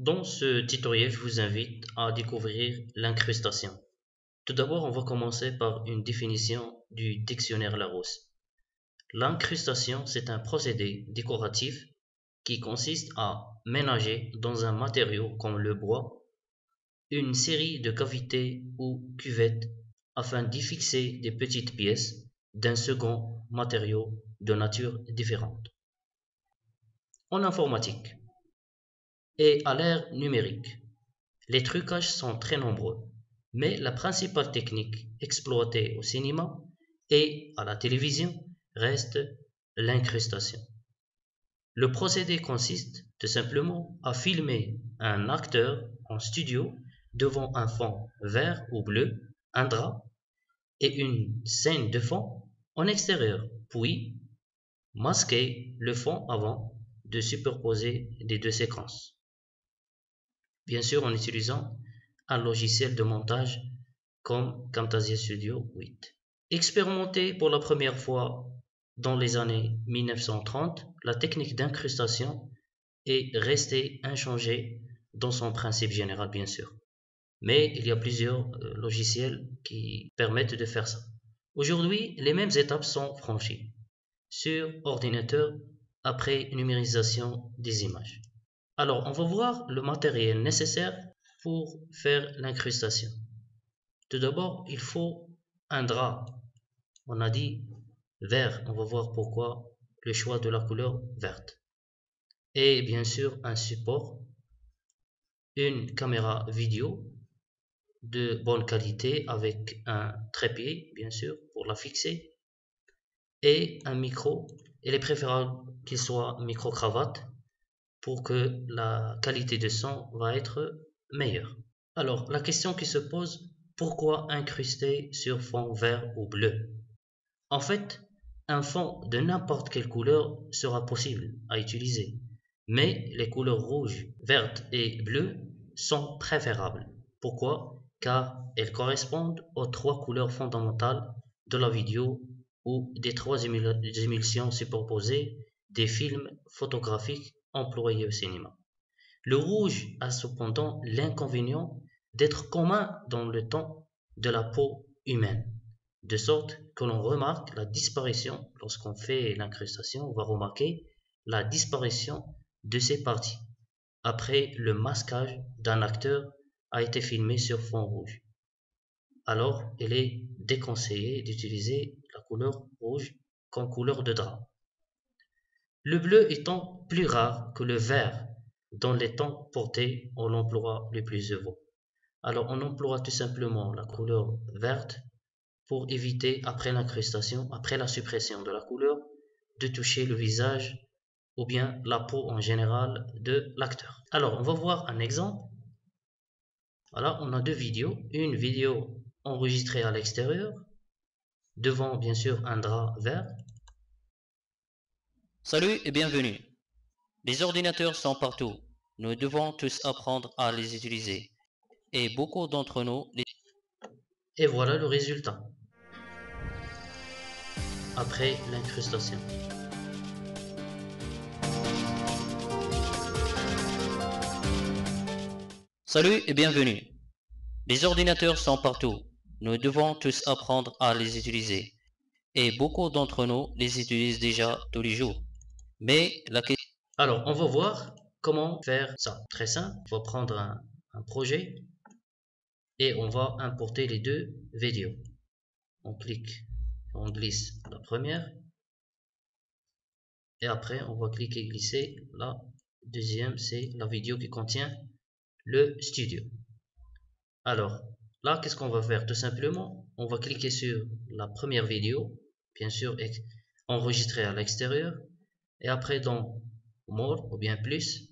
Dans ce tutoriel, je vous invite à découvrir l'incrustation. Tout d'abord, on va commencer par une définition du dictionnaire Larousse. L'incrustation, c'est un procédé décoratif qui consiste à ménager dans un matériau comme le bois une série de cavités ou cuvettes afin d'y fixer des petites pièces d'un second matériau de nature différente. En informatique et à l'ère numérique, les trucages sont très nombreux, mais la principale technique exploitée au cinéma et à la télévision reste l'incrustation. Le procédé consiste tout simplement à filmer un acteur en studio devant un fond vert ou bleu, un drap et une scène de fond en extérieur, puis masquer le fond avant de superposer les deux séquences. Bien sûr en utilisant un logiciel de montage comme Camtasia Studio 8. Expérimenté pour la première fois dans les années 1930, la technique d'incrustation est restée inchangée dans son principe général, bien sûr. Mais il y a plusieurs logiciels qui permettent de faire ça. Aujourd'hui, les mêmes étapes sont franchies sur ordinateur après numérisation des images. Alors, on va voir le matériel nécessaire pour faire l'incrustation. Tout d'abord, il faut un drap. On a dit vert, on va voir pourquoi le choix de la couleur verte. Et bien sûr, un support, une caméra vidéo de bonne qualité avec un trépied, bien sûr, pour la fixer, et un micro. Il est préférable qu'il soit micro-cravate pour que la qualité de son va être meilleure. Alors, la question qui se pose, pourquoi incruster sur fond vert ou bleu? En fait, un fond de n'importe quelle couleur sera possible à utiliser, mais les couleurs rouge, verte et bleue sont préférables. Pourquoi? Car elles correspondent aux trois couleurs fondamentales de la vidéo ou des trois émulsions superposées des films photographiques employés au cinéma. Le rouge a cependant l'inconvénient d'être commun dans le temps de la peau humaine, de sorte que l'on remarque la disparition, lorsqu'on fait l'incrustation, on va remarquer la disparition de ces parties, après le masquage d'un acteur a été filmé sur fond rouge. Alors, il est déconseillé d'utiliser la couleur rouge comme couleur de drap. Le bleu étant plus rare que le vert dans les temps portés, on l'emploie le plus souvent. Alors, on emploie tout simplement la couleur verte pour éviter, après l'incrustation, après la suppression de la couleur, de toucher le visage ou bien la peau en général de l'acteur. Alors, on va voir un exemple. Voilà, on a deux vidéos. Une vidéo enregistrée à l'extérieur, devant bien sûr un drap vert. Salut et bienvenue. Les ordinateurs sont partout. Nous devons tous apprendre à les utiliser. Et beaucoup d'entre nous les... Et voilà le résultat après l'incrustation. Salut et bienvenue. Les ordinateurs sont partout. Nous devons tous apprendre à les utiliser. Et beaucoup d'entre nous les utilisent déjà tous les jours. Mais la question... Alors, on va voir comment faire ça. Très simple, on va prendre un projet et on va importer les deux vidéos. On clique, on glisse la première et après on va cliquer glisser la deuxième, c'est la vidéo qui contient le studio. Alors là, qu'est-ce qu'on va faire? Tout simplement, on va cliquer sur la première vidéo, bien sûr enregistrée à l'extérieur, et après dans More ou bien plus,